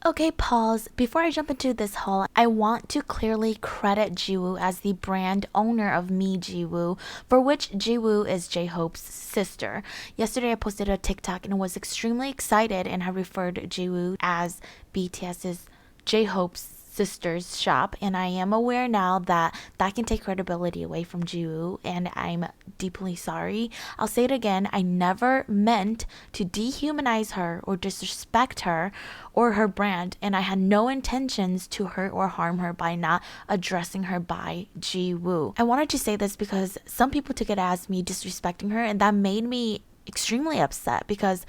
Okay, pause. Before I jump into this haul, I want to clearly credit JIWOO as the brand owner of MEJIWOO, for which JIWOO is J-Hope's sister. Yesterday I posted a TikTok and was extremely excited and have referred JIWOO as BTS's J-Hope's sister's shop, and I am aware now that that can take credibility away from JIWOO, and I'm deeply sorry. I'll say it again, I never meant to dehumanize her or disrespect her or her brand, and I had no intentions to hurt or harm her by not addressing her by JIWOO. I wanted to say this because some people took it as me disrespecting her, and that made me extremely upset because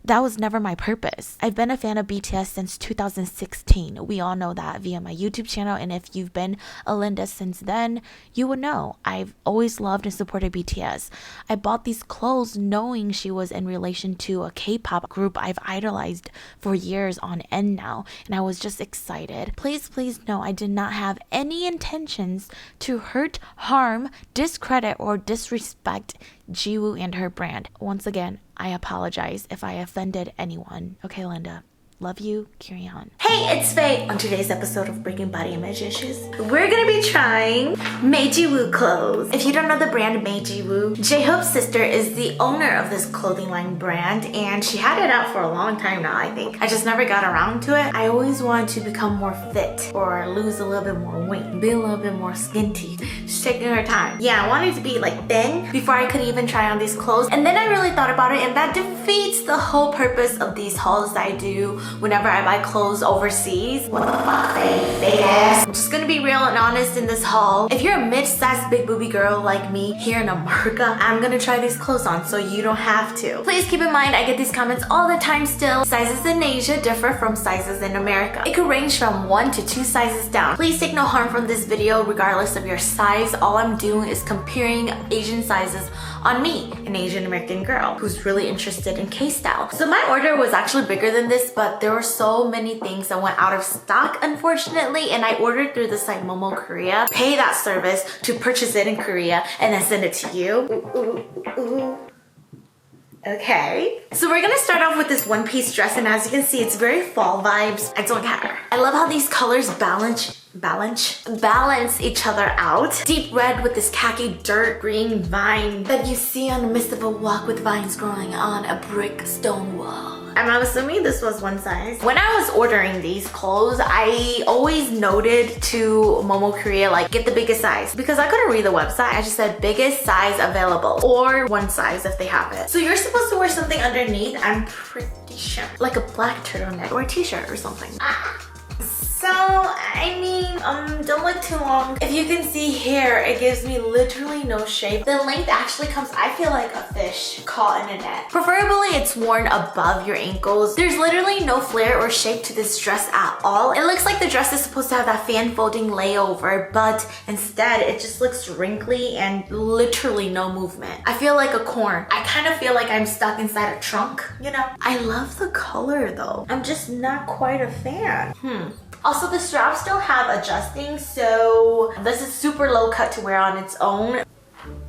that was never my purpose. I've been a fan of BTS since 2016. We all know that via my YouTube channel, and if you've been a Linda since then, you would know. I've always loved and supported BTS. I bought these clothes knowing she was in relation to a K-pop group I've idolized for years on end now, and I was just excited. Please know I did not have any intentions to hurt, harm, discredit, or disrespect JIWOO and her brand. Once again, I apologize if I offended anyone. Okay, Linda. Love you. Carry on. Hey, it's Faye. On today's episode of Breaking Body Image Issues, we're gonna be trying MEJIWOO clothes. If you don't know the brand MEJIWOO, J-Hope's sister is the owner of this clothing line brand, and she had it out for a long time now, I think. I just never got around to it. I always wanted to become more fit or lose a little bit more weight, be a little bit more skinty. She's taking her time. Yeah, I wanted to be like thin before I could even try on these clothes. And then I really thought about it, and that defeats the whole purpose of these hauls that I do whenever I buy clothes overseas. What the fuck, fake ass? I'm just gonna be real and honest in this haul. If you're a mid-sized big booby girl like me here in America, I'm gonna try these clothes on so you don't have to. Please keep in mind I get these comments all the time still. Sizes in Asia differ from sizes in America. It could range from 1 to 2 sizes down. Please take no harm from this video regardless of your size. All I'm doing is comparing Asian sizes on me, an Asian American girl who's really interested in K-style. So my order was actually bigger than this, but there were so many things that went out of stock, unfortunately, and I ordered through the site Momo Korea. Pay that service to purchase it in Korea and then send it to you. Ooh. Okay, so we're gonna start off with this one-piece dress, and as you can see, it's very fall vibes. I don't care. I love how these colors balance each other out. Deep red with this khaki dirt green vine that you see on the midst of a walk with vines growing on a brick stone wall. I'm assuming this was one size. When I was ordering these clothes, I always noted to Momo Korea, like, get the biggest size. Because I couldn't read the website, I just said biggest size available. Or one size if they have it. So you're supposed to wear something underneath, I'm pretty sure. Like a black turtleneck or a t-shirt or something. So, I mean, don't look too long. If you can see here, it gives me literally no shape. The length actually comes, I feel like a fish caught in a net. Preferably, it's worn above your ankles. There's literally no flare or shape to this dress at all. It looks like the dress is supposed to have that fan folding layover, but instead, it just looks wrinkly and literally no movement. I feel like a corn. I kind of feel like I'm stuck inside a trunk, you know? I love the color though. I'm just not quite a fan. Also, the straps don't have adjusting, so this is super low cut to wear on its own. I mean,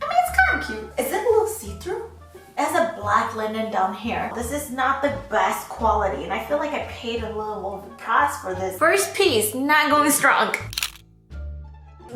it's kind of cute. Is it a little see-through? It has a black linen down here. This is not the best quality, and I feel like I paid a little overpriced for this. First piece, not going strong.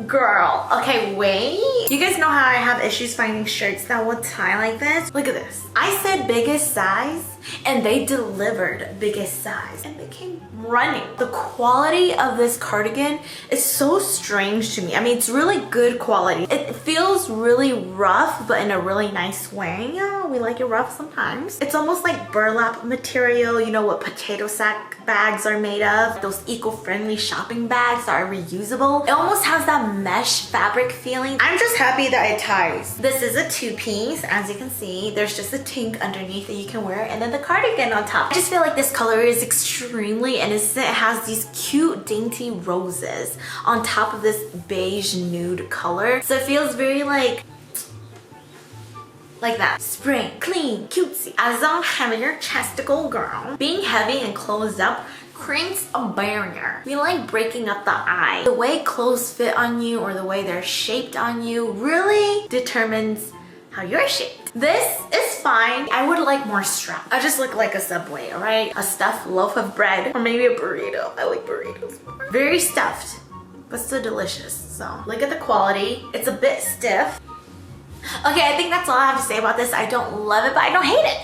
Girl, okay, wait. You guys know how I have issues finding shirts that will tie like this? Look at this. I said biggest size, and they delivered biggest size, and they came running. The quality of this cardigan is so strange to me. I mean, it's really good quality. It feels really rough, but in a really nice way. Yeah, we like it rough sometimes. It's almost like burlap material, you know what potato sack bags are made of? Those eco-friendly shopping bags that are reusable. It almost has that mesh fabric feeling. I'm just happy that it ties. This is a two-piece. As you can see, there's just a tank underneath that you can wear, and then the cardigan on top. I just feel like this color is extremely innocent. It has these cute dainty roses on top of this beige nude color. So it feels very like that. Spring, clean, cutesy. As a heavier chesticle girl, being heavy and closed up creates a barrier. We like breaking up the eye. The way clothes fit on you or the way they're shaped on you really determines how you're shaped. This is fine. I would like more strap. I just look like a Subway, all right? A stuffed loaf of bread or maybe a burrito. I like burritos more. Very stuffed, but still delicious. So look at the quality. It's a bit stiff. Okay, I think that's all I have to say about this. I don't love it, but I don't hate it.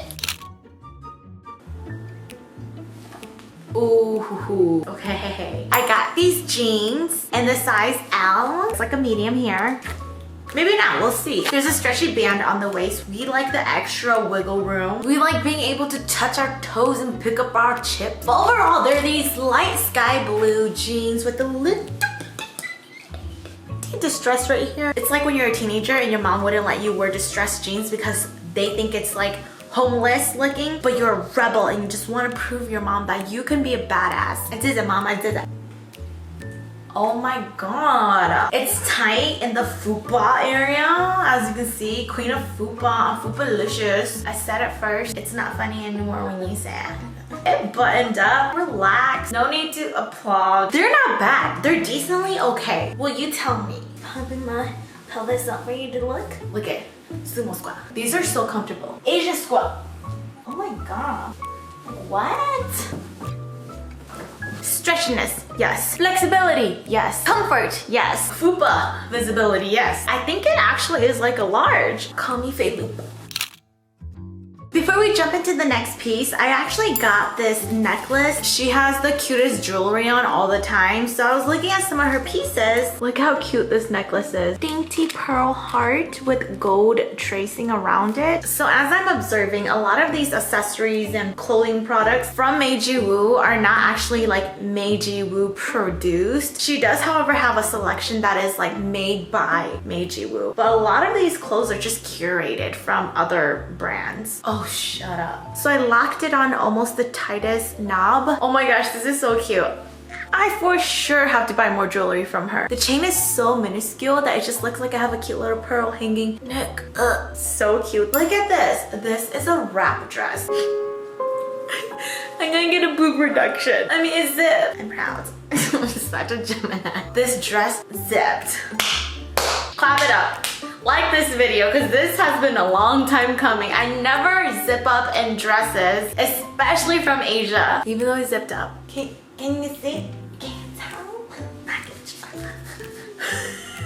Ooh, okay. I got these jeans in the size L. It's like a medium here. Maybe not, we'll see. There's a stretchy band on the waist. We like the extra wiggle room. We like being able to touch our toes and pick up our chips. But overall, they're these light sky blue jeans with a little distress right here. It's like when you're a teenager and your mom wouldn't let you wear distressed jeans because they think it's like homeless looking, but you're a rebel and you just want to prove your mom that you can be a badass. I did it, mom, I did it. Oh my god. It's tight in the fupa area. As you can see, queen of fupa, fupa-licious. I said it first. It's not funny anymore when you say it. It buttoned up, relax. No need to applaud. They're not bad. They're decently okay. Well, you tell me. Pumping my pelvis up for you to look. Look at sumo squat. These are so comfortable. Asian squat. Oh my god. What? Stretchiness, yes. Flexibility, yes. Comfort, yes. Fupa visibility, yes. I think it actually is like a large. Call me Fei Loop. Before we jump into the next piece, I actually got this necklace. She has the cutest jewelry on all the time. So I was looking at some of her pieces. Look how cute this necklace is. Dainty pearl heart with gold tracing around it. So as I'm observing, a lot of these accessories and clothing products from MEJIWOO are not actually like MEJIWOO produced. She does, however, have a selection that is like made by MEJIWOO. But a lot of these clothes are just curated from other brands. Oh, shut up. So I locked it on almost the tightest knob. Oh my gosh, this is so cute. I for sure have to buy more jewelry from her. The chain is so minuscule that it just looks like I have a cute little pearl hanging neck. So cute. Look at this. This is a wrap dress. I'm gonna get a boob reduction. I mean, it's zipped. I'm proud. I'm such a Gemini. This dress zipped. Clap it up. Like this video because this has been a long time coming. I never zip up in dresses, especially from Asia. Even though I zipped up. Can you see? Can you tell?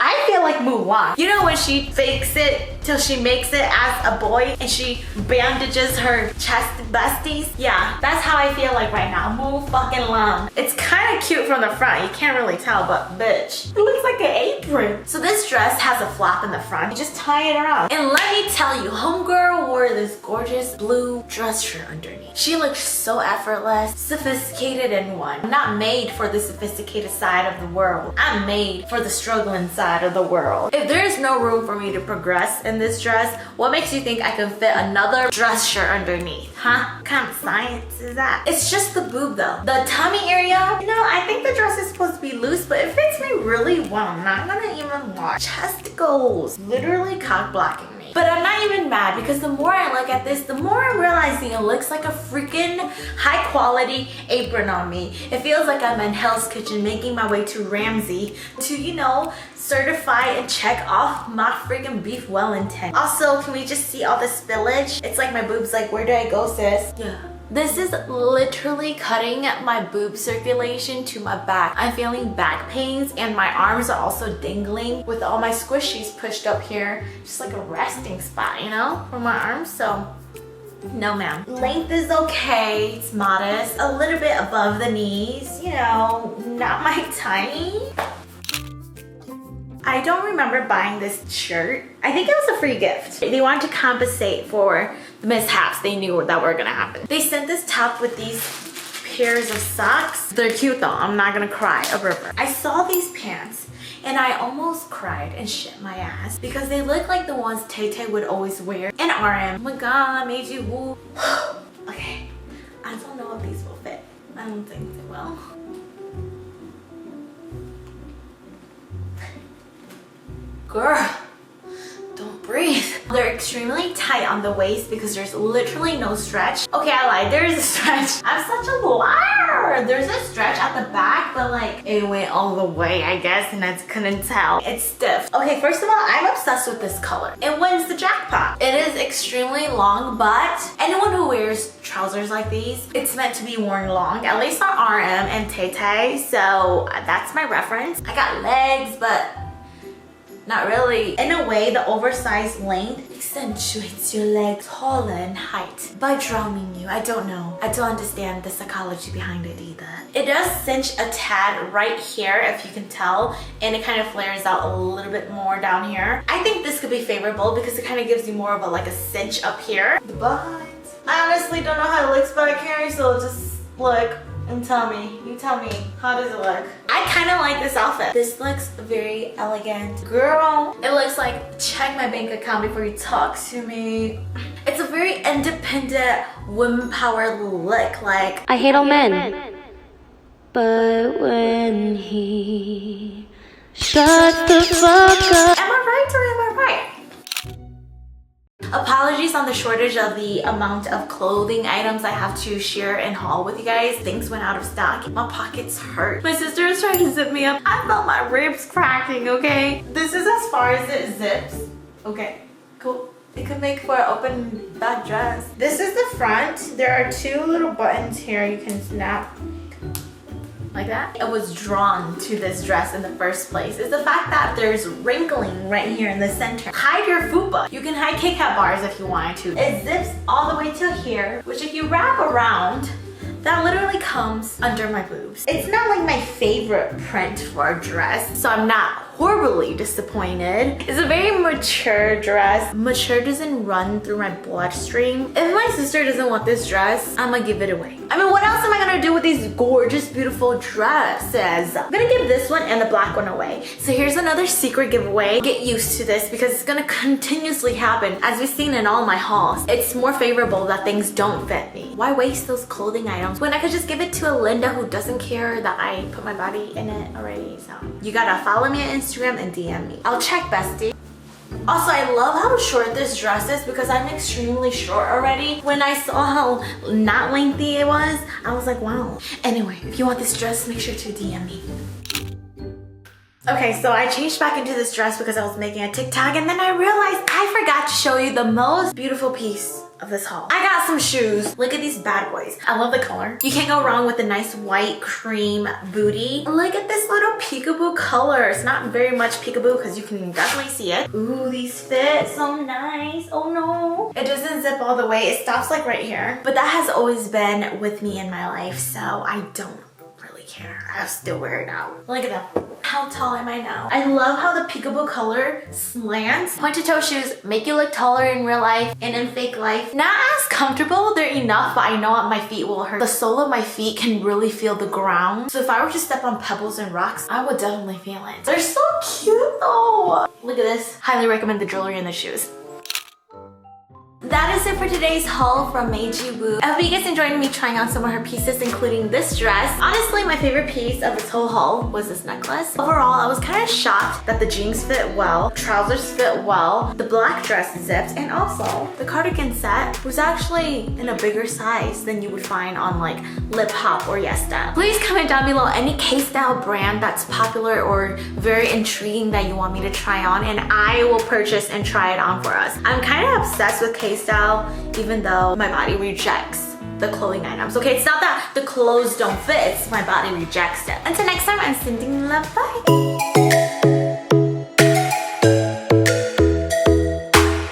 I feel like Mulan. You know when she fakes it till she makes it as a boy and she bandages her chest besties? Yeah, that's how I feel like right now. Mulan. It's kind of cute from the front. You can't really tell, but bitch, it looks like an apron. So this dress has a flap in the front. You just tie it around. And let me tell you, homegirl wore this gorgeous blue dress shirt underneath. She looked so effortless, sophisticated in one. I'm not made for the sophisticated side of the world. I'm made for the struggling side of the world. If there is no room for me to progress in this dress, what makes you think I can fit another dress shirt underneath? Huh? What kind of science is that? It's just the boob though. The tummy area, you know, I think the dress is supposed to be loose, but it fits me really well. I'm not gonna even watch. Chest goals. Literally cock blocking me. But I'm not even mad because the more I look at this, the more I'm realizing it looks like a freaking high quality apron on me. It feels like I'm in Hell's Kitchen making my way to Ramsey to, you know, certify and check off my freaking beef Wellington. Also, can we just see all the spillage? It's like my boobs like, where do I go, sis? Yeah. This is literally cutting my boob circulation to my back. I'm feeling back pains and my arms are also dangling with all my squishies pushed up here. Just like a resting spot, you know, for my arms. So no ma'am. Length is okay, it's modest. A little bit above the knees, you know, not my tiny. I don't remember buying this shirt. I think it was a free gift. They wanted to compensate for the mishaps they knew that were gonna happen. They sent this top with these pairs of socks. They're cute though, I'm not gonna cry a river. I saw these pants and I almost cried and shit my ass because they look like the ones Tay Tay would always wear in RM. Oh my god, MEJIWOO. Okay, I don't know if these will fit. I don't think they will. Girl, don't breathe. They're extremely tight on the waist because there's literally no stretch. Okay, I lied, there is a stretch. I'm such a liar. There's a stretch at the back, but like it went all the way, I guess, and I couldn't tell. It's stiff. Okay, first of all, I'm obsessed with this color. It wins the jackpot. It is extremely long, but anyone who wears trousers like these, it's meant to be worn long, at least on RM and Tay Tay, so that's my reference. I got legs, but not really. In a way, the oversized length accentuates your legs taller in height by drowning you. I don't know. I don't understand the psychology behind it either. It does cinch a tad right here, if you can tell, and it kind of flares out a little bit more down here. I think this could be favorable because it kind of gives you more of a like a cinch up here. But I honestly don't know how it looks back here, so just look and tell me. You tell me, how does it look? I kind of like this outfit. This looks very elegant. Girl, it looks like check my bank account before you talk to me. It's a very independent woman power look. Like, I hate all men. But when he shuts the fuck up. Am I right or am I right? Apologies on the shortage of the amount of clothing items I have to share and haul with you guys. Things went out of stock. My pockets hurt. My sister is trying to zip me up. I felt my ribs cracking, okay? This is as far as it zips. Okay, cool. It could make for an open back dress. This is the front. There are two little buttons here you can snap. Like that. It was drawn to this dress in the first place is the fact that there's wrinkling right here in the center. Hide your fupa. You can hide Kit Kat bars if you wanted to. It zips all the way to here, which if you wrap around, that literally comes under my boobs. It's not like my favorite print for a dress, so I'm not horribly disappointed. It's a very mature dress. Mature doesn't run through my bloodstream. If my sister doesn't want this dress, I'm gonna give it away. I mean, what else am I gonna do with these gorgeous, beautiful dresses? I'm gonna give this one and the black one away. So here's another secret giveaway. Get used to this because it's gonna continuously happen. As we've seen in all my hauls, it's more favorable that things don't fit me. Why waste those clothing items when I could just give it to a Linda who doesn't care that I put my body in it already? So you gotta follow me on Instagram and DM me. I'll check, bestie. Also, I love how short this dress is because I'm extremely short already. When I saw how not lengthy it was, I was like, wow. Anyway, if you want this dress, make sure to DM me. Okay, so I changed back into this dress because I was making a TikTok and then I realized I forgot to show you the most beautiful piece of this haul. I got some shoes. Look at these bad boys. I love the color. You can't go wrong with a nice white cream booty. Look at this little peekaboo color. It's not very much peekaboo because you can definitely see it. Ooh, these fit so nice. Oh no. It doesn't zip all the way. It stops like right here. But that has always been with me in my life, so I don't really care. I'll still wear it out. Look at that. How tall am I now? I love how the peekaboo color slants. Pointed toe shoes make you look taller in real life and in fake life. Not as comfortable, they're enough, but I know my feet will hurt. The sole of my feet can really feel the ground. So if I were to step on pebbles and rocks, I would definitely feel it. They're so cute though. Look at this. Highly recommend the jewelry and the shoes. That is it for today's haul from MEJIWOO. I hope you guys enjoyed me trying on some of her pieces, including this dress. Honestly, my favorite piece of this whole haul was this necklace. Overall, I was kind of shocked that the jeans fit well, trousers fit well, the black dress zipped, and also the cardigan set was actually in a bigger size than you would find on like Lip Hop or Yesta. Please comment down below any K-style brand that's popular or very intriguing that you want me to try on, and I will purchase and try it on for us. I'm kind of obsessed with K-style, even though my body rejects the clothing items. Okay, it's not that the clothes don't fit, it's my body rejects it. Until next time, I'm sending love, bye.